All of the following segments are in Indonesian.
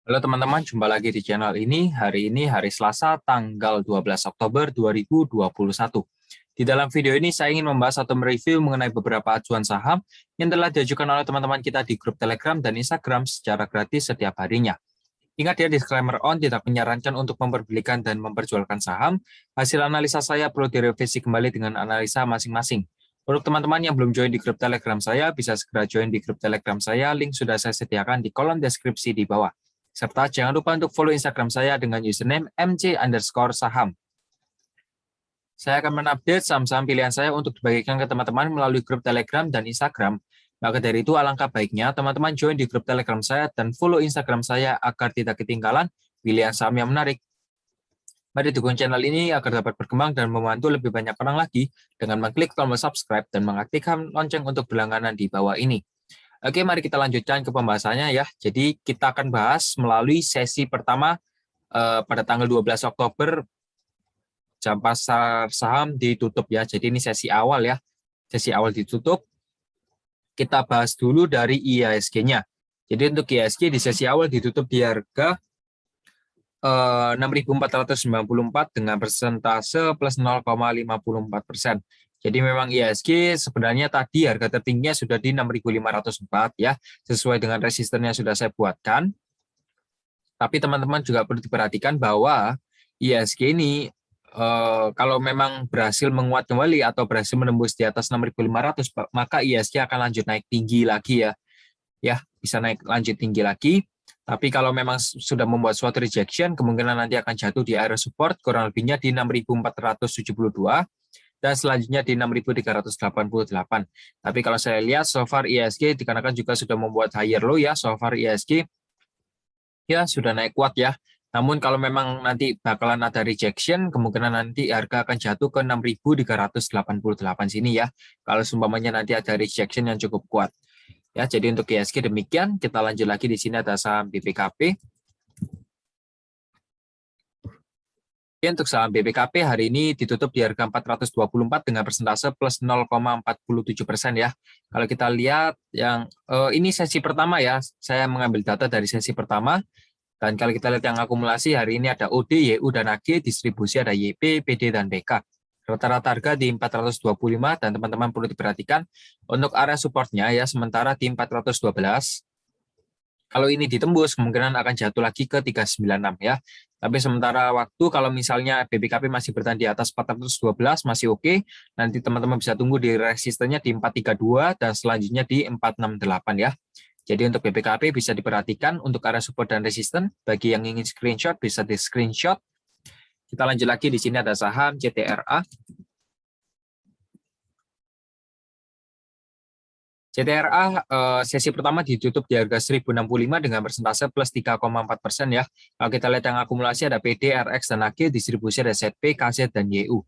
Halo teman-teman, jumpa lagi di channel ini. Hari ini hari Selasa, tanggal 12 Oktober 2021. Di dalam video ini saya ingin membahas atau mereview mengenai beberapa acuan saham yang telah diajukan oleh teman-teman kita di grup Telegram dan Instagram secara gratis setiap harinya. Ingat ya, disclaimer on, tidak menyarankan untuk memperbelikan dan memperjualkan saham. Hasil analisa saya perlu direvisi kembali dengan analisa masing-masing. Untuk teman-teman yang belum join di grup Telegram saya, bisa segera join di grup Telegram saya. Link sudah saya sediakan di kolom deskripsi di bawah. Serta jangan lupa untuk follow Instagram saya dengan username mc_saham. Saya akan mengupdate saham-saham pilihan saya untuk dibagikan ke teman-teman melalui grup Telegram dan Instagram. Maka dari itu alangkah baiknya teman-teman join di grup Telegram saya dan follow Instagram saya agar tidak ketinggalan pilihan saham yang menarik. Mari dukung channel ini agar dapat berkembang dan membantu lebih banyak orang lagi dengan mengklik tombol subscribe dan mengaktifkan lonceng untuk berlangganan di bawah ini. Oke, mari kita lanjutkan ke pembahasannya ya. Jadi kita akan bahas melalui sesi pertama pada tanggal 12 Oktober jam pasar saham ditutup ya. Jadi ini sesi awal ya. Sesi awal ditutup. Kita bahas dulu dari IHSG-nya. Jadi untuk IHSG di sesi awal ditutup di harga 6.494 dengan persentase plus 0,54%. Jadi memang IHSG sebenarnya tadi harga tertingginya sudah di 6.504 ya, sesuai dengan resistennya sudah saya buatkan. Tapi teman-teman juga perlu diperhatikan bahwa IHSG ini kalau memang berhasil menguat kembali atau berhasil menembus di atas 6.500, maka IHSG akan lanjut naik tinggi lagi ya. Ya, bisa naik lanjut tinggi lagi. Tapi kalau memang sudah membuat suatu rejection, kemungkinan nanti akan jatuh di area support kurang lebihnya di 6.472 dan selanjutnya di 6.388. Tapi kalau saya lihat so far IHSG dikarenakan juga sudah membuat higher low ya, so far IHSG ya sudah naik kuat ya. Namun kalau memang nanti bakalan ada rejection, kemungkinan nanti harga akan jatuh ke 6.388 sini ya. Kalau seumpamanya nanti ada rejection yang cukup kuat. Ya, jadi untuk IHSG demikian. Kita lanjut lagi di sini ada saham BPKP. Oke, untuk saham BPKP hari ini ditutup di harga 424 dengan persentase plus 0,47% ya. Kalau kita lihat yang ini sesi pertama ya, saya mengambil data dari sesi pertama. Dan kalau kita lihat yang akumulasi hari ini ada OD, YU, dan AG, distribusi ada YP, PD, dan BK. Rata-rata harga di 425 dan teman-teman perlu diperhatikan untuk area supportnya ya, sementara di 412. Kalau ini ditembus, kemungkinan akan jatuh lagi ke 396 ya. Tapi sementara waktu kalau misalnya BPKP masih bertahan di atas 412 masih oke. Nanti teman-teman bisa tunggu di resistennya di 432 dan selanjutnya di 468 ya. Jadi untuk BPKP bisa diperhatikan untuk area support dan resisten. Bagi yang ingin screenshot bisa di screenshot. Kita lanjut lagi di sini ada saham CTRA. CTRA sesi pertama ditutup di harga 1065 dengan persentase plus 3,4% ya. Kalau kita lihat yang akumulasi ada PD, RX, dan AG, distribusi ada ZP, KZ, dan YU.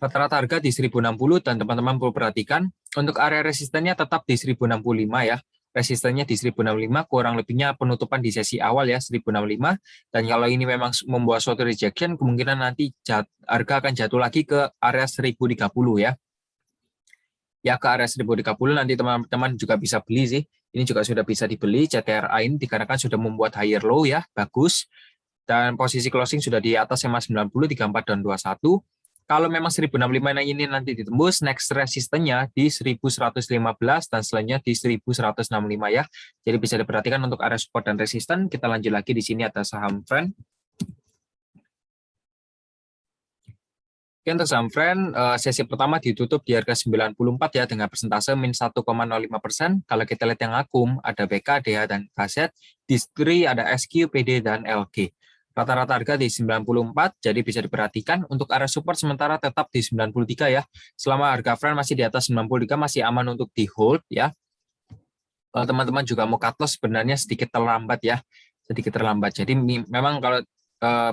Rata-rata harga di 1060 dan teman-teman perlu perhatikan untuk area resistennya tetap di 1065 ya. Resistennya di 1065 kurang lebihnya penutupan di sesi awal ya 1065 dan kalau ini memang membuat suatu rejection kemungkinan nanti harga akan jatuh lagi ke area 1030 ya. Ya ke area 1030 nanti teman-teman juga bisa beli sih. Ini juga sudah bisa dibeli CTRA ini dikarenakan sudah membuat higher low ya, bagus. Dan posisi closing sudah di atas SMA 90, 34 dan 21. Kalau memang 1065 ini nanti ditembus, next resistennya di 1115 dan selanjutnya di 1165 ya. Jadi bisa diperhatikan untuk area support dan resisten. Kita lanjut lagi di sini ada saham Friend. Oke, untuk saham Friend, sesi pertama ditutup di harga 94 ya dengan persentase min 1,05%. Kalau kita lihat yang akum, ada BK, DH, dan KZ. Distri ada SQ, PD, dan LG. Rata-rata harga di 94, jadi bisa diperhatikan. Untuk area support sementara tetap di 93 ya. Selama harga Friend masih di atas 93, masih aman untuk di hold ya. Kalau teman-teman juga mau cut loss, sebenarnya sedikit terlambat ya. Sedikit terlambat. Jadi memang kalau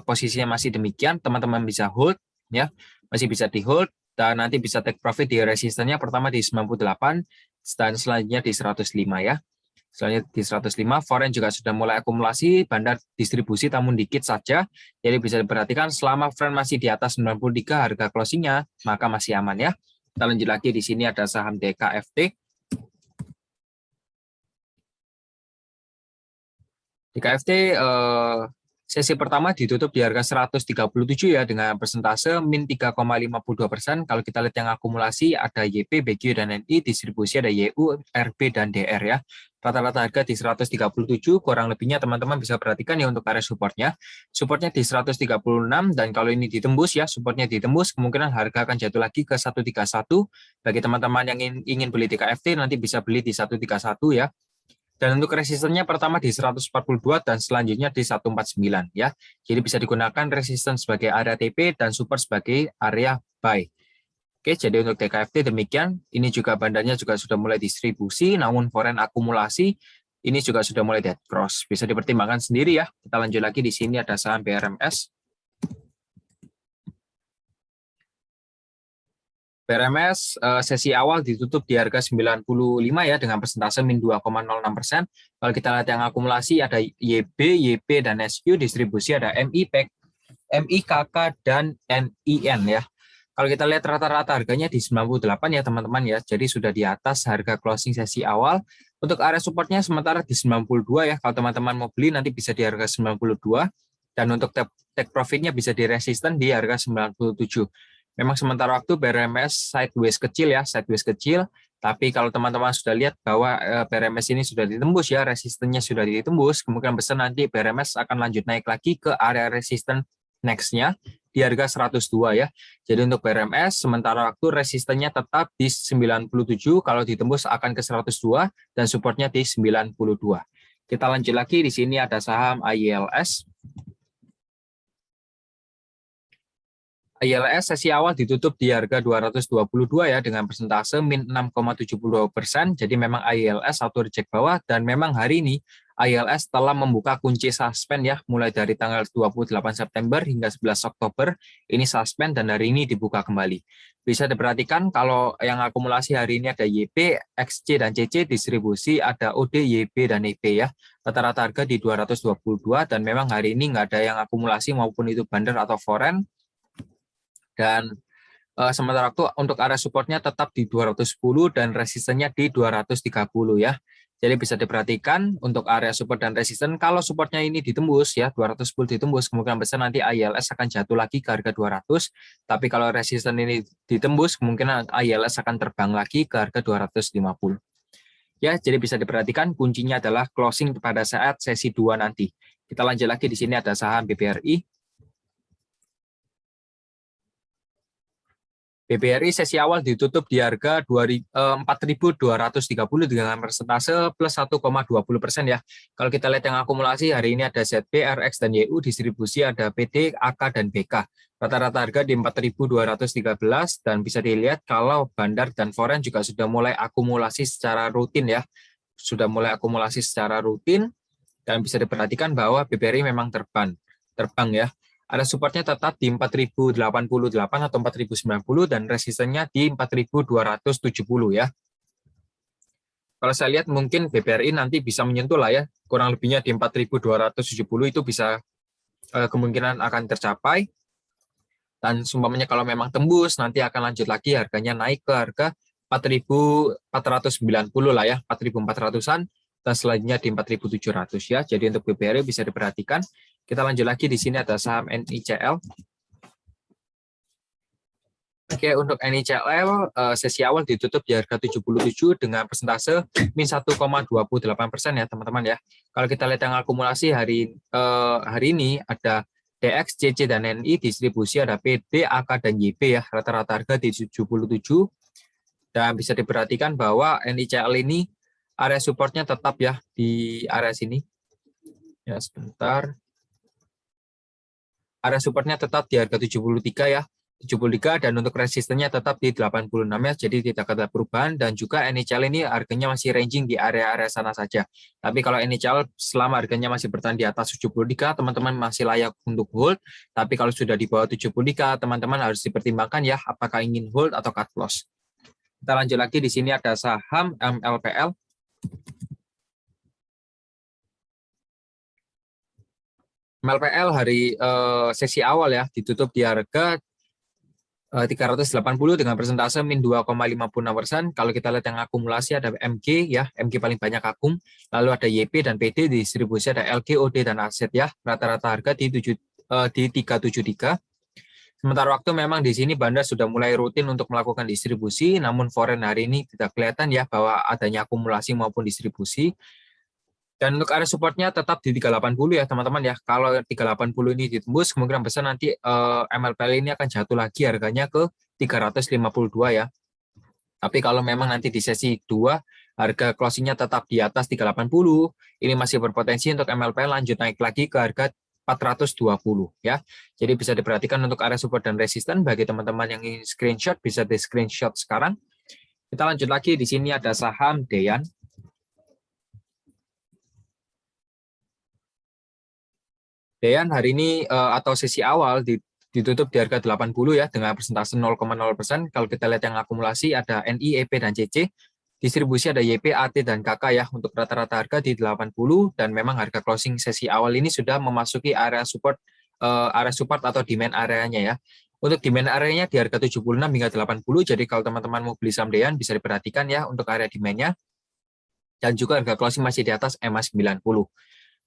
posisinya masih demikian, teman-teman bisa hold ya. Masih bisa di hold dan nanti bisa take profit di resistennya pertama di 98 dan selanjutnya di 105 ya. Selanjutnya di 105, foreign juga sudah mulai akumulasi, bandar distribusi namun dikit saja. Jadi bisa diperhatikan selama friend masih di atas 93 harga closingnya, maka masih aman ya. Kita lanjut lagi di sini ada saham DKFT. DKFT sesi pertama ditutup di harga 137 ya dengan persentase min 3,52%. Kalau kita lihat yang akumulasi ada YP, BQ, dan NI, distribusi ada YU, RB, dan DR ya. Rata-rata harga di 137, kurang lebihnya teman-teman bisa perhatikan ya untuk area supportnya. Supportnya di 136 dan kalau ini ditembus ya, supportnya ditembus, kemungkinan harga akan jatuh lagi ke 131. Bagi teman-teman yang ingin beli DKFT nanti bisa beli di 131 ya. Dan untuk resistennya pertama di 142 dan selanjutnya di 149 ya. Jadi bisa digunakan resisten sebagai area TP dan support sebagai area buy. Oke, jadi untuk DKFT demikian. Ini juga bandarnya juga sudah mulai distribusi, namun foreign akumulasi ini juga sudah mulai dead cross. Bisa dipertimbangkan sendiri ya. Kita lanjut lagi di sini ada saham BRMS. BRMS sesi awal ditutup di harga 95 ya dengan persentase min 2,06%. Kalau kita lihat yang akumulasi ada YB, YP, dan SQ, distribusi ada MI, PEK, MI, KK, dan NIN ya. Kalau kita lihat rata-rata harganya di 98 ya teman-teman ya. Jadi sudah di atas harga closing sesi awal. Untuk area supportnya sementara di 92 ya. Kalau teman-teman mau beli nanti bisa di harga 92. Dan untuk take profitnya bisa di resisten di harga 97. Memang sementara waktu BRMS sideways kecil ya, sideways kecil. Tapi kalau teman-teman sudah lihat bahwa BRMS ini sudah ditembus ya, resistennya sudah ditembus, kemungkinan besar nanti BRMS akan lanjut naik lagi ke area resisten next-nya di harga 102 ya. Jadi untuk BRMS sementara waktu resistennya tetap di 97, kalau ditembus akan ke 102 dan supportnya di 92. Kita lanjut lagi, di sini ada saham ILS. ILS sesi awal ditutup di harga 222 ya dengan persentase min 6,72%. Jadi memang ILS auto reject bawah dan memang hari ini ILS telah membuka kunci suspend ya mulai dari tanggal 28 September hingga 11 Oktober. Ini suspend dan hari ini dibuka kembali. Bisa diperhatikan kalau yang akumulasi hari ini ada YP, XC, dan CC, distribusi ada OD, YP, dan EP ya. Rata-rata harga di 222 dan memang hari ini nggak ada yang akumulasi maupun itu bandar atau foreign. Dan sementara waktu untuk area supportnya tetap di 210 dan resistennya di 230 ya. Jadi bisa diperhatikan untuk area support dan resisten, kalau supportnya ini ditembus ya 210 ditembus, kemungkinan besar nanti ILS akan jatuh lagi ke harga 200. Tapi kalau resisten ini ditembus, kemungkinan ILS akan terbang lagi ke harga 250. Ya, jadi bisa diperhatikan kuncinya adalah closing pada saat sesi 2 nanti. Kita lanjut lagi, di sini ada saham BBRI. BBRI sesi awal ditutup di harga 4.230 dengan persentase plus 1,20% ya. Kalau kita lihat yang akumulasi hari ini ada ZB, RX, dan YU, distribusi ada PD, AK, dan BK. Rata-rata harga di 4.213 dan bisa dilihat kalau bandar dan foreign juga sudah mulai akumulasi secara rutin ya. Sudah mulai akumulasi secara rutin dan bisa diperhatikan bahwa BBRI memang terbang ya. Ada supportnya tetap di 4.088 atau 4.090 dan resistennya di 4.270 ya. Kalau saya lihat mungkin BBRI nanti bisa menyentuh lah ya, kurang lebihnya di 4.270 itu bisa kemungkinan akan tercapai. Dan sumpamanya kalau memang tembus nanti akan lanjut lagi harganya naik ke harga 4.490 lah ya, 4.400-an dan selanjutnya di 4.700 ya. Jadi untuk BBRI bisa diperhatikan. Kita lanjut lagi, di sini ada saham NICL. Oke, untuk NICL sesi awal ditutup di harga 77 dengan persentase min 1,28% ya teman-teman ya. Kalau kita lihat yang akumulasi hari ini ada DX, CC, dan NI, distribusi ada PD, AK, dan YP ya. Rata-rata harga di 77 dan bisa diperhatikan bahwa NICL ini area supportnya tetap ya di area sini. Ya, sebentar. Area supportnya tetap di harga 73 ya, 73 dan untuk resistennya tetap di 86 ya, jadi tidak ada perubahan dan juga NICL ini harganya masih ranging di area-area sana saja. Tapi kalau NICL selama harganya masih bertahan di atas 73, teman-teman masih layak untuk hold. Tapi kalau sudah di bawah 73, teman-teman harus dipertimbangkan ya apakah ingin hold atau cut loss. Kita lanjut lagi, di sini ada saham MLPL. MLPL hari sesi awal ya ditutup di harga 380 dengan persentase min 2,56%. Kalau kita lihat yang akumulasi ada MG ya, MG paling banyak akum, lalu ada YP dan PD, distribusi ada LG, OD dan aset ya. Rata-rata harga di 373. Sementara waktu memang di sini Bandar sudah mulai rutin untuk melakukan distribusi, namun foreign hari ini tidak kelihatan ya bahwa adanya akumulasi maupun distribusi. Dan untuk area supportnya tetap di 380 ya teman-teman ya. Kalau 380 ini ditembus, kemungkinan besar nanti MLPL ini akan jatuh lagi harganya ke 352 ya. Tapi kalau memang nanti di sesi 2, harga closingnya tetap di atas 380, ini masih berpotensi untuk MLPL lanjut naik lagi ke harga 420 ya. Jadi bisa diperhatikan untuk area support dan resisten bagi teman-teman yang ingin screenshot, bisa di screenshot sekarang. Kita lanjut lagi, di sini ada saham Deyan. Deyan hari ini atau sesi awal ditutup di harga 80 ya dengan persentase 0,0%. Kalau kita lihat yang akumulasi ada NI, EP, dan CC. Distribusi ada YP, AT, dan KK ya. Untuk rata-rata harga di 80 dan memang harga closing sesi awal ini sudah memasuki area support atau demand areanya ya. Untuk demand areanya di harga 76 hingga 80. Jadi kalau teman-teman mau beli saham Deyan bisa diperhatikan ya untuk area demand-nya. Dan juga harga closing masih di atas EMA 90.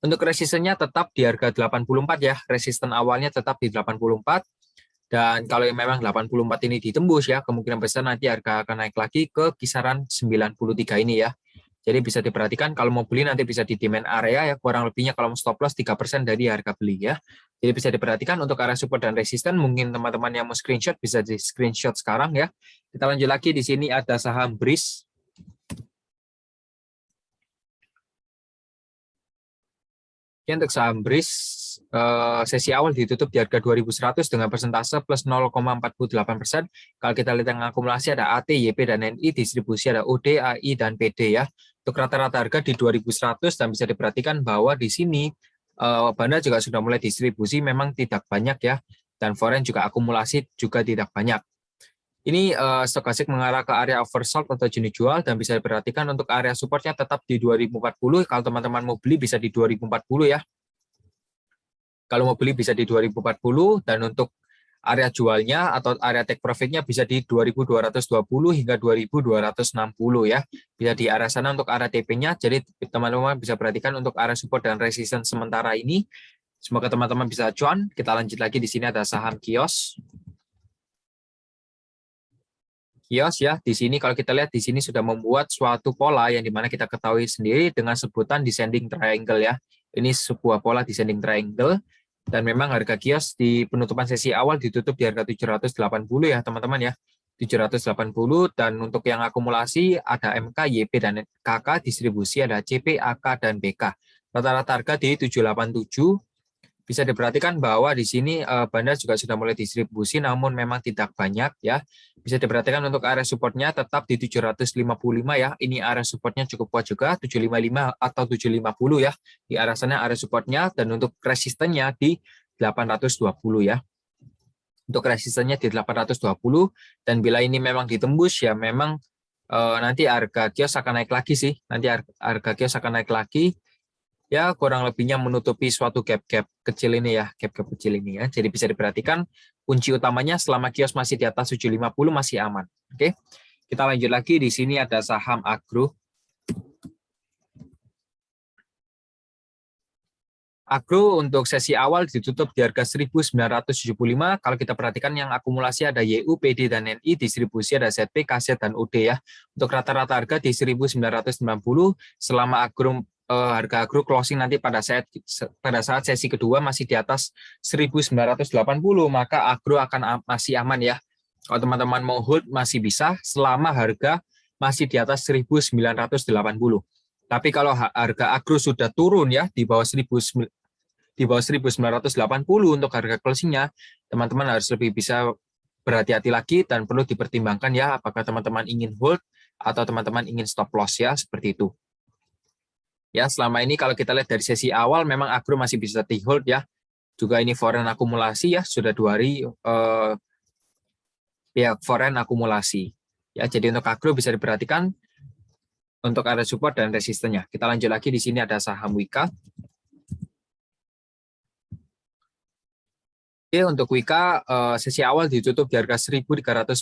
Untuk resistennya tetap di harga 84 ya, resisten awalnya tetap di 84, dan kalau memang 84 ini ditembus ya, kemungkinan besar nanti harga akan naik lagi ke kisaran 93 ini ya. Jadi bisa diperhatikan kalau mau beli nanti bisa di demand area ya, kurang lebihnya kalau mau stop loss 3% dari harga beli ya. Jadi bisa diperhatikan untuk area support dan resisten, mungkin teman-teman yang mau screenshot bisa di screenshot sekarang ya. Kita lanjut lagi, di sini ada saham BRIS. Untuk saham BRIS, sesi awal ditutup di harga 2.100 dengan persentase plus 0,48%. Kalau kita lihat yang akumulasi ada AT, YP, dan NI, distribusi ada OD, AI, dan PD ya. Untuk rata-rata harga di 2.100 dan bisa diperhatikan bahwa di sini Bandar juga sudah mulai distribusi, memang tidak banyak ya. Dan foreign juga akumulasi juga tidak banyak. Ini stokastik mengarah ke area oversold atau jenis jual dan bisa diperhatikan untuk area supportnya tetap di 2040. Kalau teman-teman mau beli bisa di 2040 ya. Kalau mau beli bisa di 2040 dan untuk area jualnya atau area take profitnya bisa di 2220 hingga 2260 ya. Bisa di area sana untuk area TP-nya. Jadi teman-teman bisa perhatikan untuk area support dan resistance sementara ini. Semoga teman-teman bisa cuan. Kita lanjut lagi, di sini ada saham Kios. Kios ya, di sini kalau kita lihat di sini sudah membuat suatu pola yang dimana kita ketahui sendiri dengan sebutan descending triangle ya. Ini sebuah pola descending triangle dan memang harga Kios di penutupan sesi awal ditutup di harga 780 ya teman-teman ya. 780 dan untuk yang akumulasi ada MK, YP, dan KK, distribusi ada CP, AK, dan BK. Rata-rata harga di 787. Bisa diperhatikan bahwa di sini Bandar juga sudah mulai distribusi, namun memang tidak banyak ya. Bisa diperhatikan untuk area supportnya tetap di 755 ya. Ini area supportnya cukup kuat juga, 755 atau 750 ya. Di arah sana area supportnya, dan untuk resistennya di 820 ya. Untuk resistennya di 820, dan bila ini memang ditembus ya memang nanti harga Kios akan naik lagi sih. Nanti harga Kios akan naik lagi. Ya kurang lebihnya menutupi suatu gap-gap kecil ini ya, gap-gap kecil ini ya. Jadi bisa diperhatikan kunci utamanya selama Kios masih di atas 750 masih aman. Oke. Kita lanjut lagi, di sini ada saham Agro. Agro untuk sesi awal ditutup di harga 1.975. Kalau kita perhatikan yang akumulasi ada YU, PD, dan NI, distribusi ada ZP, KZ, dan UD ya. Untuk rata-rata harga di 1.990. Selama harga agro closing nanti pada saat sesi kedua masih di atas 1.980, maka agro akan masih aman ya. Kalau teman-teman mau hold masih bisa selama harga masih di atas 1.980. Tapi kalau harga agro sudah turun ya di bawah 1980 untuk harga closingnya, teman-teman harus lebih bisa berhati-hati lagi dan perlu dipertimbangkan ya apakah teman-teman ingin hold atau teman-teman ingin stop loss ya, seperti itu. Ya, selama ini kalau kita lihat dari sesi awal memang agro masih bisa di hold ya. Juga ini foreign akumulasi ya, sudah 2 hari pihak foreign akumulasi. Ya, jadi untuk agro bisa diperhatikan untuk area support dan resistennya. Kita lanjut lagi, di sini ada saham Wika. Oke, untuk Wika, sesi awal ditutup di harga 1.395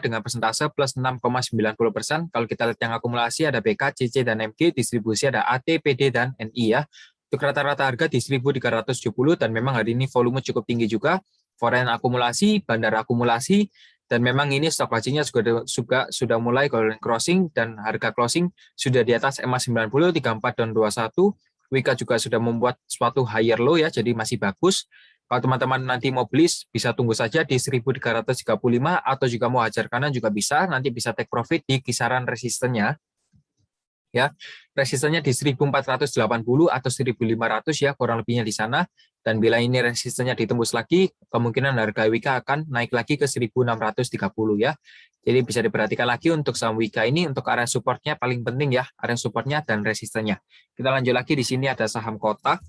dengan persentase plus 6,90%. Kalau kita lihat yang akumulasi ada BK, CC, dan MG, distribusi ada AT, PD, dan NI ya. Untuk rata-rata harga di 1.370 dan memang hari ini volume cukup tinggi juga. Foreign akumulasi, bandar akumulasi, dan memang ini stok lacinya sudah mulai golden crossing dan harga closing sudah di atas EMA 90, 34, dan 21. Wika juga sudah membuat suatu higher low ya, jadi masih bagus. Kalau teman-teman nanti mau beli, bisa tunggu saja di 1.335 atau juga mau hajar kanan juga bisa, nanti bisa take profit di kisaran resistennya. Ya, resistennya di 1.480 atau 1.500 ya, kurang lebihnya di sana. Dan bila ini resistennya ditembus lagi, kemungkinan harga Wika akan naik lagi ke 1.630 ya. Jadi bisa diperhatikan lagi untuk saham Wika ini, untuk area supportnya paling penting ya, area supportnya dan resistennya. Kita lanjut lagi, di sini ada saham Kotak.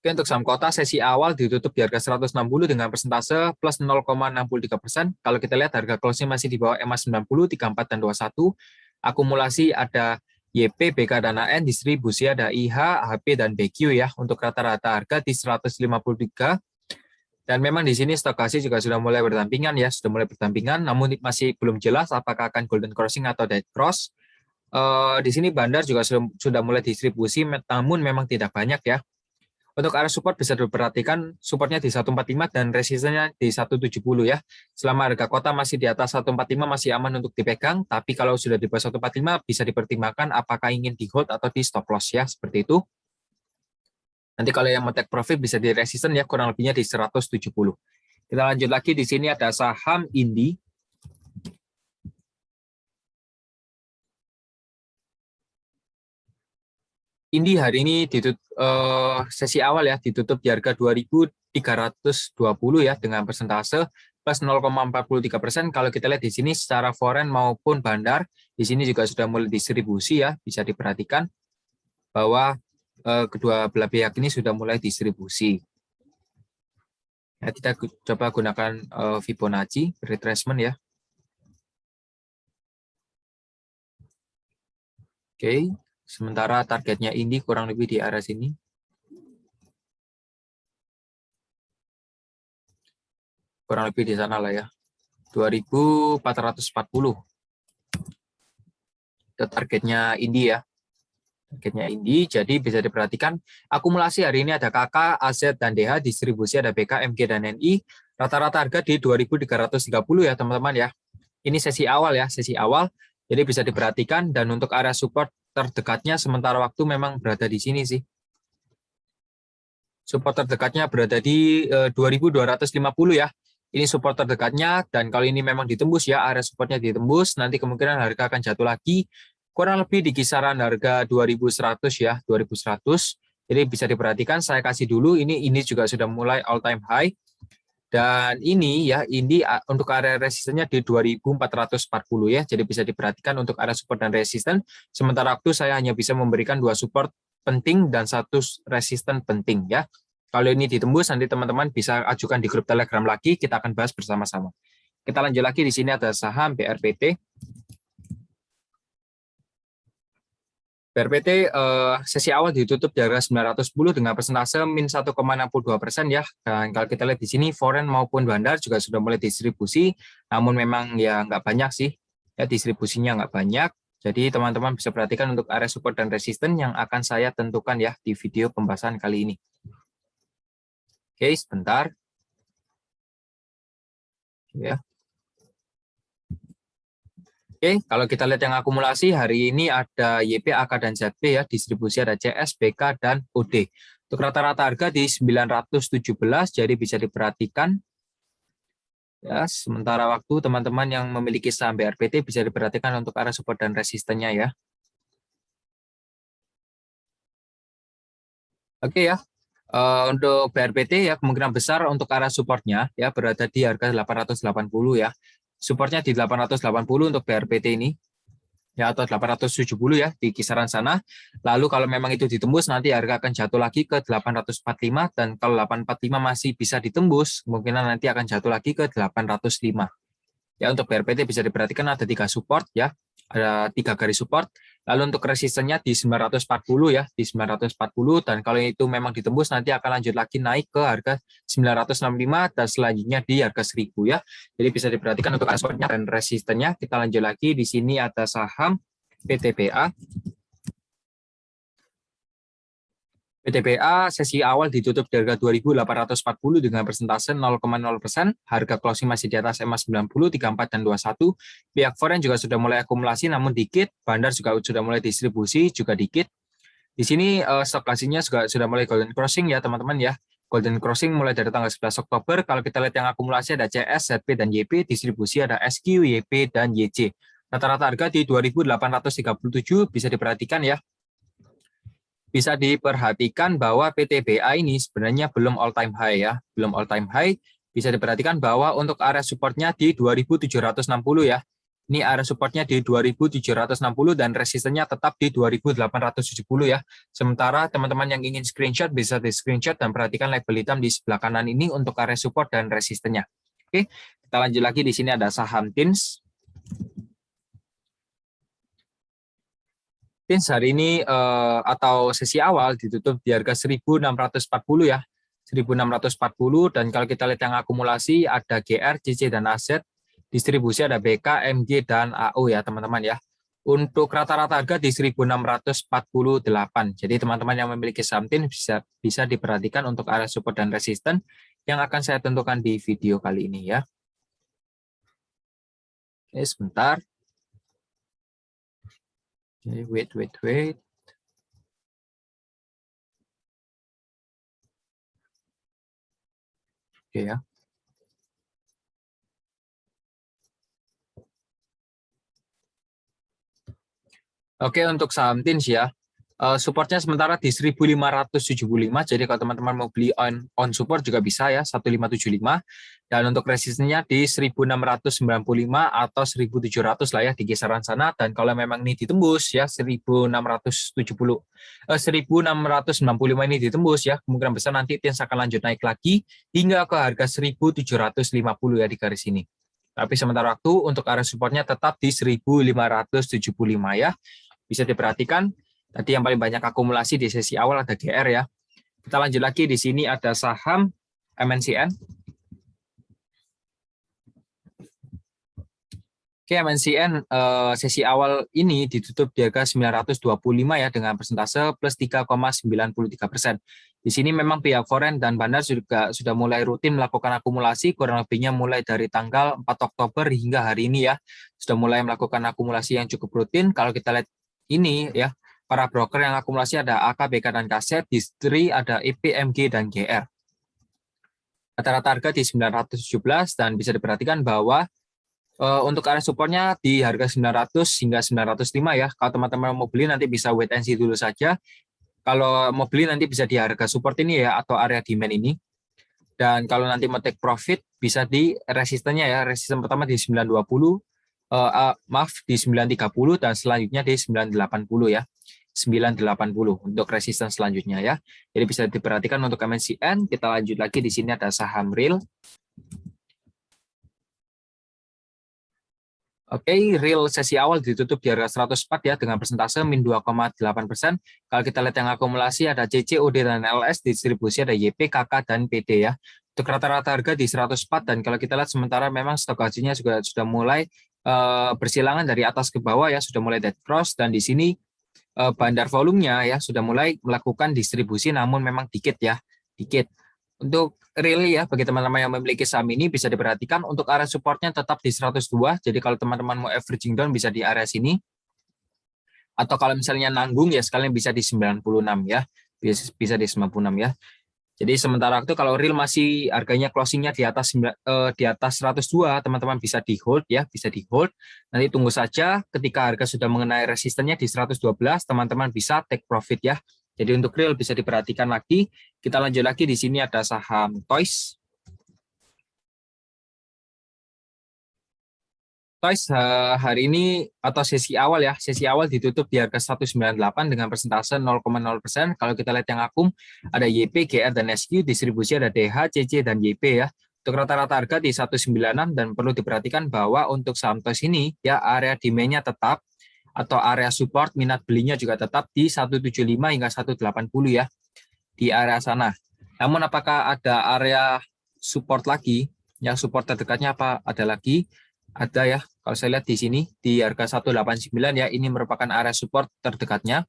Oke, untuk saham Kota sesi awal ditutup di harga 160 dengan persentase plus 0,63%. Kalau kita lihat harga closing masih di bawah EMA 90, 34, dan 21. Akumulasi ada YP, BK, dan AN, distribusi ada IH, HP, dan BQ ya. Untuk rata-rata harga di 153. Dan memang di sini stokasi juga sudah mulai berdampingan ya, sudah mulai berdampingan, namun masih belum jelas apakah akan golden crossing atau dead cross. Di sini bandar juga sudah mulai distribusi, namun memang tidak banyak ya. Untuk area support bisa diperhatikan supportnya di 145 dan resistennya di 170 ya. Selama harga kota masih di atas 145 masih aman untuk dipegang, tapi kalau sudah di bawah 145 bisa dipertimbangkan apakah ingin di hold atau di stop loss ya, seperti itu. Nanti kalau yang mau take profit bisa di resisten ya, kurang lebihnya di 170. Kita lanjut lagi, di sini ada saham Indi. Indi hari ini sesi awal ya ditutup di harga 2.320 ya dengan persentase plus 0,43%. Kalau kita lihat di sini secara foreign maupun bandar di sini juga sudah mulai distribusi ya, bisa diperhatikan bahwa kedua belah pihak ini sudah mulai distribusi. Ya, kita coba gunakan Fibonacci retracement ya. Oke. Sementara targetnya ini kurang lebih di area sini. Kurang lebih di sana lah ya. 2.440. Itu targetnya Indi ya. Targetnya Indi, jadi bisa diperhatikan akumulasi hari ini ada KK, AZ, dan DH, distribusi ada BK, MG, dan NI. Rata-rata harga di 2.330 ya teman-teman ya. Ini sesi awal ya, sesi awal. Jadi bisa diperhatikan, dan untuk area support terdekatnya sementara waktu memang berada di sini sih. Support terdekatnya berada di 2.250 ya. Ini support terdekatnya, dan kalau ini memang ditembus ya, area supportnya ditembus, nanti kemungkinan harga akan jatuh lagi, kurang lebih di kisaran harga 2.100 ya, 2.100. Jadi bisa diperhatikan, saya kasih dulu, ini juga sudah mulai all time high. Dan ini ya, ini untuk area resistennya di 2.440 ya. Jadi bisa diperhatikan untuk area support dan resisten. Sementara waktu saya hanya bisa memberikan 2 support penting dan 1 resisten penting ya. Kalau ini ditembus, nanti teman-teman bisa ajukan di grup Telegram lagi, kita akan bahas bersama-sama. Kita lanjut lagi, di sini ada saham BRPT. BRPT sesi awal ditutup di harga 910 dengan persentase min 1,62% ya. Dan kalau kita lihat di sini foreign maupun bandar juga sudah mulai distribusi, namun memang ya nggak banyak sih, ya distribusinya nggak banyak. Jadi teman-teman bisa perhatikan untuk area support dan resisten yang akan saya tentukan ya di video pembahasan kali ini. Oke, sebentar. Ya. Oke, kalau kita lihat yang akumulasi hari ini ada YP, AK, dan ZP ya, distribusi ada CS, BK, dan OD. Untuk rata-rata harga di 917, jadi bisa diperhatikan. Ya, sementara waktu teman-teman yang memiliki saham BRPT bisa diperhatikan untuk area support dan resistennya ya. Oke ya, untuk BRPT ya kemungkinan besar untuk area supportnya ya berada di harga 880 ya. Supportnya di 880 untuk BRPT ini. Ya, atau 870 ya, di kisaran sana. Lalu kalau memang itu ditembus, nanti harga akan jatuh lagi ke 845, dan kalau 845 masih bisa ditembus, kemungkinan nanti akan jatuh lagi ke 805. Ya, untuk BRPT bisa diperhatikan ada 3 support ya. Ada 3 garis support. Lalu untuk resistennya di 940 ya, di 940, dan kalau itu memang ditembus nanti akan lanjut lagi naik ke harga 965 dan selanjutnya di harga 1000 ya. Jadi bisa diperhatikan untuk supportnya dan resistennya. Kita lanjut lagi, di sini ada saham PTBA. PTBA sesi awal ditutup di harga 2.840 dengan persentase 0,0%. Harga closing masih di atas EMA 90, 34, dan 21. Pihak foreign juga sudah mulai akumulasi namun dikit. Bandar juga sudah mulai distribusi juga dikit. Di sini stok hasilnya juga sudah mulai golden crossing ya teman-teman ya. Golden crossing mulai dari tanggal 11 Oktober. Kalau kita lihat yang akumulasi ada CS, ZP, dan YP. Distribusi ada SQ, YP, dan YC. Rata-rata harga di 2.837 bisa diperhatikan ya. Bisa diperhatikan bahwa PTBA ini sebenarnya belum all time high ya, belum all time high. Bisa diperhatikan bahwa untuk area supportnya di 2.760 ya. Ini area supportnya di 2.760 dan resistennya tetap di 2.870 ya. Sementara teman-teman yang ingin screenshot bisa di screenshot dan perhatikan label hitam di sebelah kanan ini untuk area support dan resistennya. Oke, kita lanjut lagi. Di sini ada saham TINS. TINS hari ini atau sesi awal ditutup di harga 1.640 ya. 1.640, dan kalau kita lihat yang akumulasi ada GR, CC, dan AZ. Distribusi ada BK, MG, dan AU ya teman-teman ya. Untuk rata-rata harga di 1.648. Jadi teman-teman yang memiliki saham TINS bisa diperhatikan untuk area support dan resisten yang akan saya tentukan di video kali ini ya. Oke, sebentar. Okay, wait. Oke ya. Oke, untuk saham TINS ya. Supportnya sementara di 1.575. Jadi kalau teman-teman mau beli on support juga bisa ya, 1.575. Dan untuk resistennya di 1.695 atau 1.700 lah ya, di kisaran sana. Dan kalau memang ini ditembus ya 1.695 ini ditembus ya, kemungkinan besar nanti TINS akan lanjut naik lagi hingga ke harga 1.750 ya di garis ini. Tapi sementara waktu untuk area supportnya tetap di 1.575 ya. Bisa diperhatikan tadi yang paling banyak akumulasi di sesi awal ada GR ya. Kita lanjut lagi, di sini ada saham MNCN. Oke, MNCN sesi awal ini ditutup di harga 925 ya dengan persentase plus 3,93%. Di sini memang pihak foreign dan bandar juga sudah mulai rutin melakukan akumulasi, kurang lebihnya mulai dari tanggal 4 Oktober hingga hari ini ya. Sudah mulai melakukan akumulasi yang cukup rutin. Kalau kita lihat ini ya, para broker yang akumulasi ada AK, BK, dan KZ, Distri, ada EP, MG, dan GR. Rata-rata harga di 917 dan bisa diperhatikan bahwa untuk area supportnya di harga 900 hingga 905 ya. Kalau teman-teman mau beli nanti bisa wait and see dulu saja. Kalau mau beli nanti bisa di harga support ini ya, atau area demand ini. Dan kalau nanti mau take profit bisa di resistennya ya. Resisten pertama di 920, di 930 dan selanjutnya di 980 ya. 980 untuk resisten selanjutnya ya. Jadi bisa diperhatikan untuk MNCN. Kita lanjut lagi, di sini ada saham real. Oke, real sesi awal ditutup di harga 104 ya dengan persentase min 2,8%. Kalau kita lihat yang akumulasi ada CC, OD, dan LS, distribusi ada YP, KK, dan PD ya. Untuk rata-rata harga di 104, dan kalau kita lihat sementara memang stok hasilnya juga sudah mulai bersilangan dari atas ke bawah ya, sudah mulai dead cross, dan di sini bandar volumenya ya sudah mulai melakukan distribusi namun memang dikit ya, dikit. Untuk real ya, bagi teman-teman yang memiliki saham ini bisa diperhatikan untuk area supportnya tetap di 102. Jadi kalau teman-teman mau averaging down bisa di area sini. Atau kalau misalnya nanggung ya sekalian bisa di 96 ya. Bisa di 96 ya. Jadi sementara itu kalau real masih harganya closingnya di atas 102, teman-teman bisa di hold ya, bisa di hold. Nanti tunggu saja ketika harga sudah mengenai resistennya di 112, teman-teman bisa take profit ya. Jadi untuk real bisa diperhatikan lagi. Kita lanjut lagi, di sini ada saham Toys. Toys hari ini atau sesi awal ya, sesi awal ditutup di harga 198 dengan persentase 0,0%. Kalau kita lihat yang akum ada YP, GR, dan SQ, distribusi ada DH, CC, dan YP ya. Untuk rata-rata harga di 196 dan perlu diperhatikan bahwa untuk saham TOS ini ya area demand-nya tetap atau area support minat belinya juga tetap di 175 hingga 180 ya di area sana. Namun apakah ada area support lagi? Yang support terdekatnya apa? Ada lagi? Ada ya. Kalau saya lihat di sini di harga 189 ya ini merupakan area support terdekatnya.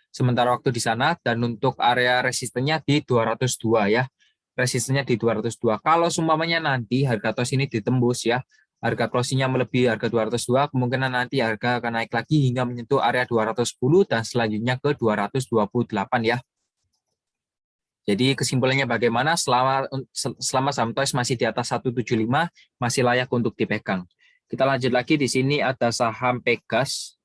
Sementara waktu di sana dan untuk area resistennya di 202 ya. Resistennya di 202. Kalau seumpamanya nanti harga TOS ini ditembus ya, harga closingnya melebihi harga 202, kemungkinan nanti harga akan naik lagi hingga menyentuh area 210 dan selanjutnya ke 228 ya. Jadi kesimpulannya bagaimana selama saham TOS masih di atas 175 masih layak untuk dipegang. Kita lanjut lagi di sini ada saham Pegas.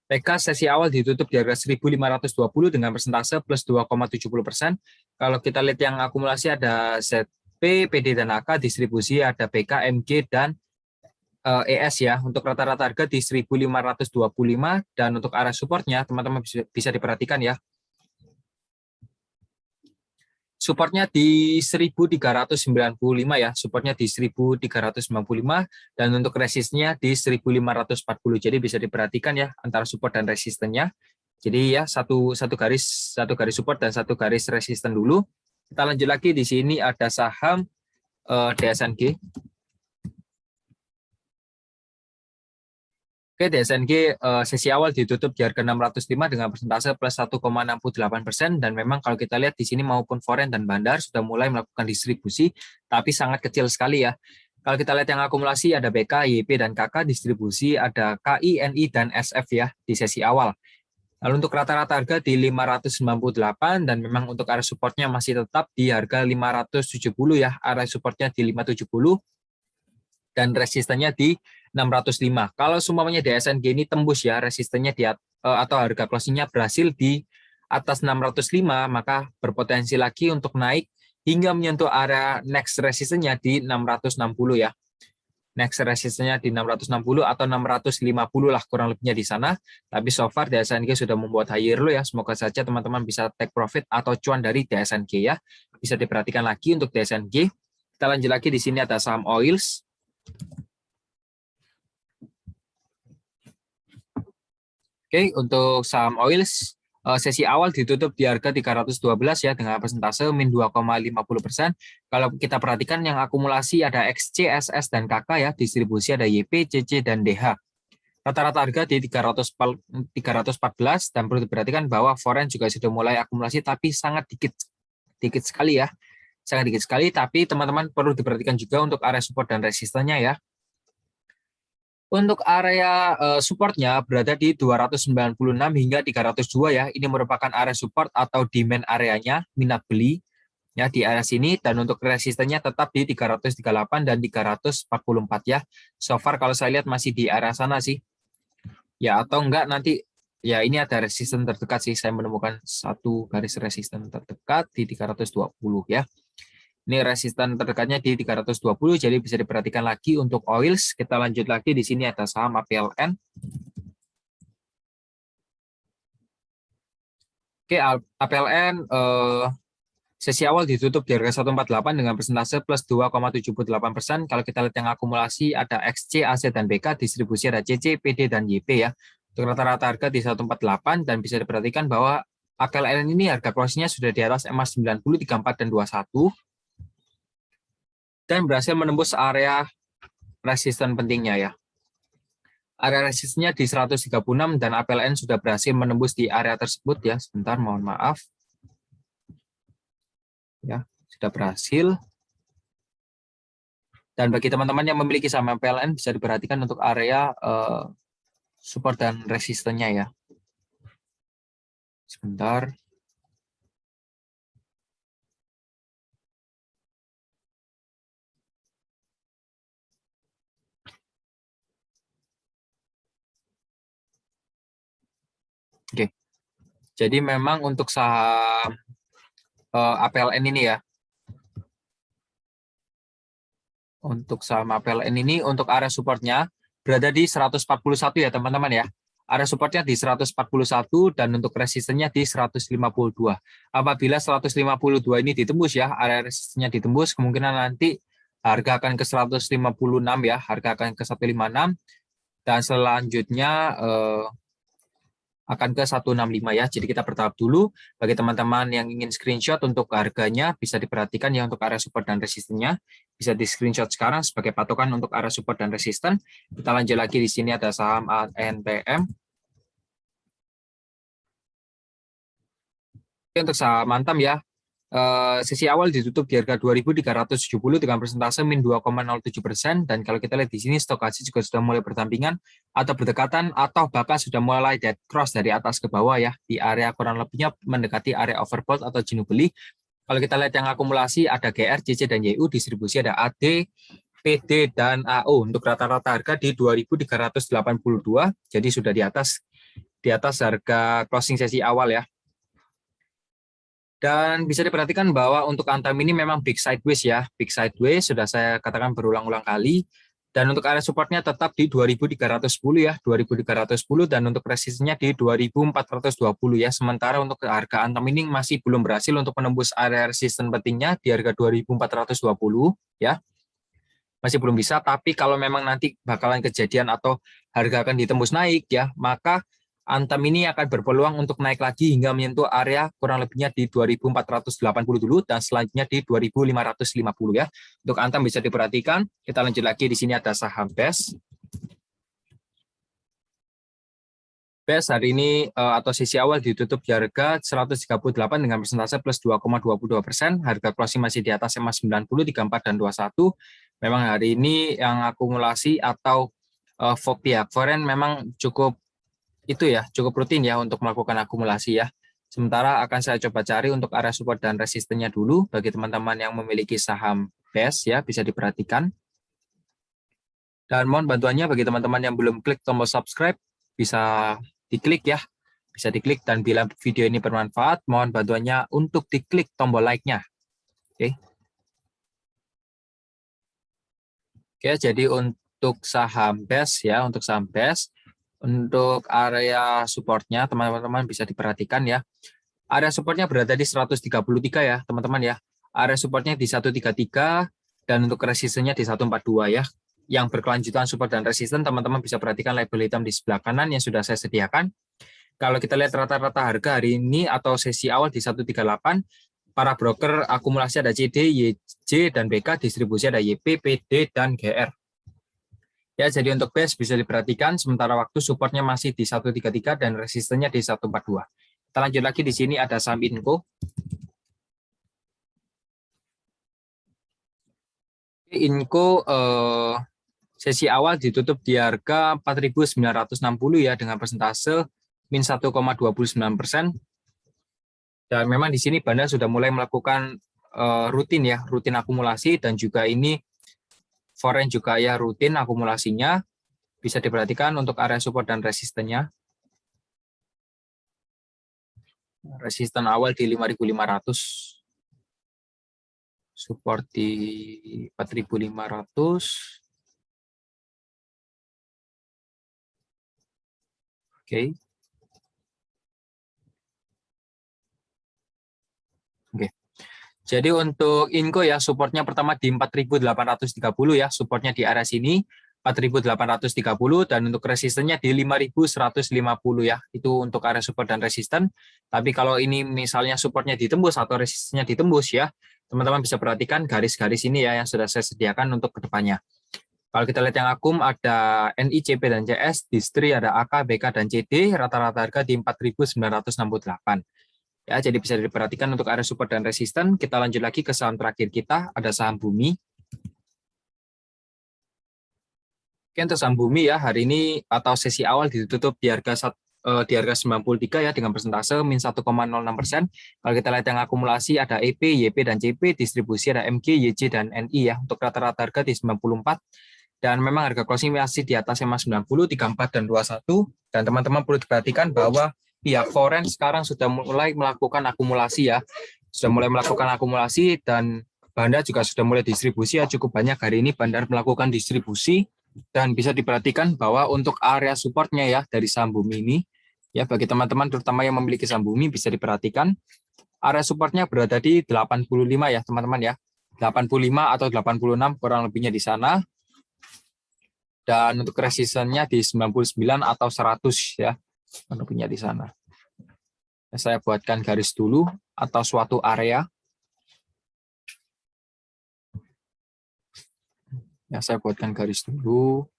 Pegas sesi awal ditutup di harga 1.520 dengan persentase plus 2,70%. Kalau kita lihat yang akumulasi ada ZP, PD, dan AK, distribusi ada BK, MG, dan ES ya. Untuk rata-rata harga di 1.525 dan untuk area supportnya teman-teman bisa diperhatikan ya. Supportnya di 1.395 ya, supportnya di 1.395 dan untuk resistnya di 1.540. Jadi bisa diperhatikan ya antara support dan resistennya. Jadi ya satu garis support dan satu garis resisten dulu. Kita lanjut lagi di sini ada saham DSNG. Oke, DSNG sesi awal ditutup di harga 605 dengan persentase plus 1,68% dan memang kalau kita lihat di sini maupun foreign dan bandar sudah mulai melakukan distribusi tapi sangat kecil sekali ya. Kalau kita lihat yang akumulasi ada BK, YP, dan KK, distribusi ada KI, NI, dan SF ya di sesi awal. Lalu untuk rata-rata harga di 598 dan memang untuk area supportnya masih tetap di harga 570 ya, area supportnya di 570 dan resistennya di 605. Kalau semuanya DSNG ini tembus ya resistennya di atau harga closingnya berhasil di atas 605, maka berpotensi lagi untuk naik hingga menyentuh area next resistennya di 660 ya. Next resistennya di 660 atau 650 lah kurang lebihnya di sana. Tapi so far DSNG sudah membuat higher low ya. Semoga saja teman-teman bisa take profit atau cuan dari DSNG ya. Bisa diperhatikan lagi untuk DSNG. Kita lanjut lagi di sini ada saham Oils. Oke, untuk saham Oils sesi awal ditutup di harga 312 ya dengan persentase min 2,50%. Kalau kita perhatikan yang akumulasi ada XC, SS, dan KK ya, distribusi ada YP, CC, dan DH. Rata-rata harga di 314 dan perlu diperhatikan bahwa foreign juga sudah mulai akumulasi tapi sangat dikit sekali ya. Sangat dikit sekali, tapi teman-teman perlu diperhatikan juga untuk area support dan resistennya ya. Untuk area supportnya berada di 296 hingga 302 ya. Ini merupakan area support atau demand areanya, minat beli ya di area sini, dan untuk resistennya tetap di 338 dan 344 ya. So far kalau saya lihat masih di area sana sih. Ya atau enggak nanti ya ini ada resisten terdekat sih. Saya menemukan satu garis resisten terdekat di 320 ya. Ini resisten terdekatnya di 320, jadi bisa diperhatikan lagi untuk Oils. Kita lanjut lagi, di sini ada saham APLN. Oke, APLN sesi awal ditutup di harga 148 dengan persentase plus 2,78%. Kalau kita lihat yang akumulasi ada XC, AC, dan BK, distribusi ada CC, PD, dan YP ya. Untuk rata-rata harga di 148 dan bisa diperhatikan bahwa APLN ini harga closing-nya sudah di atas MA90, 34, dan 21. Dan berhasil menembus area resisten pentingnya ya. Area resistennya di 136 dan APLN sudah berhasil menembus di area tersebut ya. Sebentar, mohon maaf. Ya, sudah berhasil. Dan bagi teman-teman yang memiliki saham APLN bisa diperhatikan untuk area support dan resistennya ya. Sebentar. Oke. Jadi memang untuk saham APLN ini ya. Untuk saham APLN ini untuk area supportnya berada di 141 ya teman-teman ya. area supportnya di 141 dan untuk resistennya di 152. Apabila 152 ini ditembus ya, area resistennya ditembus, kemungkinan nanti harga akan ke 156 ya, harga akan ke 156 dan selanjutnya akan ke 165 ya. Jadi kita bertahap dulu. Bagi teman-teman yang ingin screenshot untuk harganya bisa diperhatikan ya untuk area support dan resistennya. Bisa di screenshot sekarang sebagai patokan untuk area support dan resisten. Kita lanjut lagi di sini ada saham ANTM. Untuk saham Antam ya. Sesi awal ditutup di harga 2.370 dengan persentase min 2,07%, dan kalau kita lihat di sini stokastik juga sudah mulai berdampingan atau berdekatan atau bahkan sudah mulai dead cross dari atas ke bawah ya, di area kurang lebihnya mendekati area overbought atau jenuh beli. Kalau kita lihat yang akumulasi ada GR, CC dan YU, distribusi ada AD, PD dan AO. Untuk rata-rata harga di 2.382, jadi sudah di atas harga closing sesi awal ya. Dan bisa diperhatikan bahwa untuk Antam ini memang big sideways ya. Big sideways sudah saya katakan berulang-ulang kali. Dan untuk area supportnya tetap di 2.310 ya, 2.310, dan untuk resistennya di 2.420 ya. Sementara untuk harga Antam ini masih belum berhasil untuk menembus area resisten pentingnya di harga 2.420 ya. Masih belum bisa, tapi kalau memang nanti bakalan kejadian atau harga akan ditembus naik ya, maka Antam ini akan berpeluang untuk naik lagi hingga menyentuh area kurang lebihnya di 2.480 dulu dan selanjutnya di 2.550 ya. Untuk Antam bisa diperhatikan. Kita lanjut lagi, di sini ada saham BES. BES hari ini atau sesi awal ditutup di harga 138 dengan persentase plus 2,22%. Harga closing masih di atas SMA 90, 34 dan 21. Memang hari ini yang akumulasi atau pihak foreign memang cukup rutin ya untuk melakukan akumulasi ya. Sementara akan saya coba cari untuk area support dan resistennya dulu bagi teman-teman yang memiliki saham BES ya, bisa diperhatikan. Dan mohon bantuannya bagi teman-teman yang belum klik tombol subscribe, bisa diklik ya. Bisa diklik, dan bila video ini bermanfaat, mohon bantuannya untuk diklik tombol like-nya. Oke. Oke, jadi untuk saham BES ya, untuk saham BES, untuk area supportnya teman-teman bisa diperhatikan ya. Area supportnya berada di 133 ya teman-teman ya. Area supportnya di 133 dan untuk resistennya di 142 ya. Yang berkelanjutan support dan resisten teman-teman bisa perhatikan label hitam di sebelah kanan yang sudah saya sediakan. Kalau kita lihat rata-rata harga hari ini atau sesi awal di 138, para broker akumulasi ada CD, YJ dan BK, distribusi ada YP, PD dan GR. Ya, jadi untuk BES bisa diperhatikan sementara waktu supportnya masih di 133 dan resistennya di 142. Kita lanjut lagi, di sini ada saham Inco. Inco sesi awal ditutup di harga 4.960 ya dengan persentase min 1,29%. Dan memang di sini Banda sudah mulai melakukan rutin akumulasi, dan juga ini foreign juga ya rutin akumulasinya. Bisa diperhatikan untuk area support dan resistennya. Resisten awal di 5.500. Support di 4.500. Oke. Jadi untuk Inco ya, supportnya pertama di 4.830 ya, supportnya di area sini 4.830, dan untuk resistennya di 5.150 ya, itu untuk area support dan resisten. Tapi kalau ini misalnya supportnya ditembus atau resistennya ditembus ya, teman-teman bisa perhatikan garis-garis ini ya yang sudah saya sediakan untuk kedepannya. Kalau kita lihat yang akum ada NI, CP dan CS, distri ada AK, BK dan CD, rata-rata harga di 4.968. Ya, jadi bisa diperhatikan untuk area support dan resisten. Kita lanjut lagi ke saham terakhir kita, ada saham Bumi. Oke, untuk saham Bumi ya, hari ini atau sesi awal ditutup di harga 93 ya dengan persentase min 1,06%. Kalau kita lihat yang akumulasi ada EP, YP dan CP, distribusi ada MG, YJ dan NI ya. Untuk rata-rata harga di 94. Dan memang harga closing masih di atas SMA 90, 34 dan 21. Dan teman-teman perlu diperhatikan bahwa pihak foreign sekarang sudah mulai melakukan akumulasi ya. Sudah mulai melakukan akumulasi, dan Banda juga sudah mulai distribusi ya, cukup banyak hari ini Banda melakukan distribusi Dan bisa diperhatikan bahwa untuk area supportnya ya dari saham Bumi ini, ya bagi teman-teman terutama yang memiliki saham Bumi bisa diperhatikan area supportnya berada di 85 ya teman-teman ya. 85 atau 86 kurang lebihnya di sana. Dan untuk resistennya di 99 atau 100 ya, kurang lebihnya di sana. Saya buatkan garis dulu atau suatu area. Ya, saya buatkan garis dulu.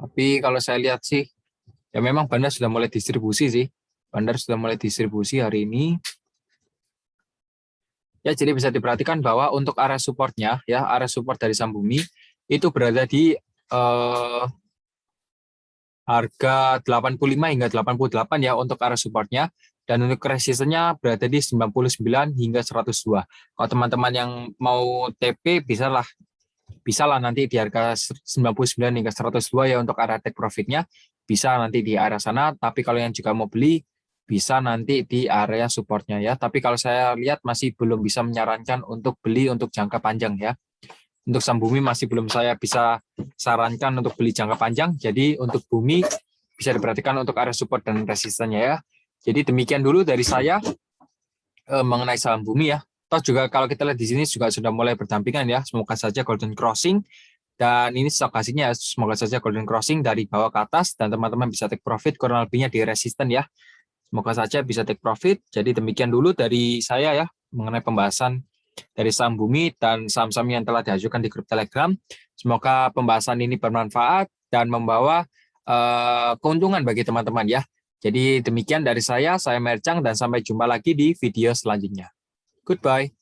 Tapi kalau saya lihat sih, ya memang Bandar sudah mulai distribusi sih. Bandar sudah mulai distribusi hari ini. Ya, jadi bisa diperhatikan bahwa untuk area supportnya, ya area support dari saham Bumi itu berada di harga 85 hingga 88 ya untuk area supportnya. Dan untuk resistennya berada di 99 hingga 102. Kalau teman-teman yang mau TP bisa lah nanti di harga 99 hingga 102 ya untuk area take profitnya, bisa nanti di area sana. Tapi kalau yang juga mau beli bisa nanti di area supportnya ya. Tapi kalau saya lihat masih belum bisa menyarankan untuk beli untuk jangka panjang ya. Untuk saham Bumi masih belum saya bisa sarankan untuk beli jangka panjang. Jadi untuk Bumi bisa diperhatikan untuk area support dan resistennya ya. Jadi demikian dulu dari saya mengenai saham Bumi ya. Toh juga kalau kita lihat di sini juga sudah mulai berdampingan ya. Semoga saja golden crossing. Dan ini stokasinya semoga saja golden crossing dari bawah ke atas dan teman-teman bisa take profit kurang lebihnya di resisten ya. Semoga saja bisa take profit. Jadi demikian dulu dari saya ya mengenai pembahasan dari saham Bumi dan saham-saham yang telah diajukan di grup Telegram. Semoga pembahasan ini bermanfaat dan membawa keuntungan bagi teman-teman ya. Jadi demikian dari saya Mercang dan sampai jumpa lagi di video selanjutnya. Goodbye.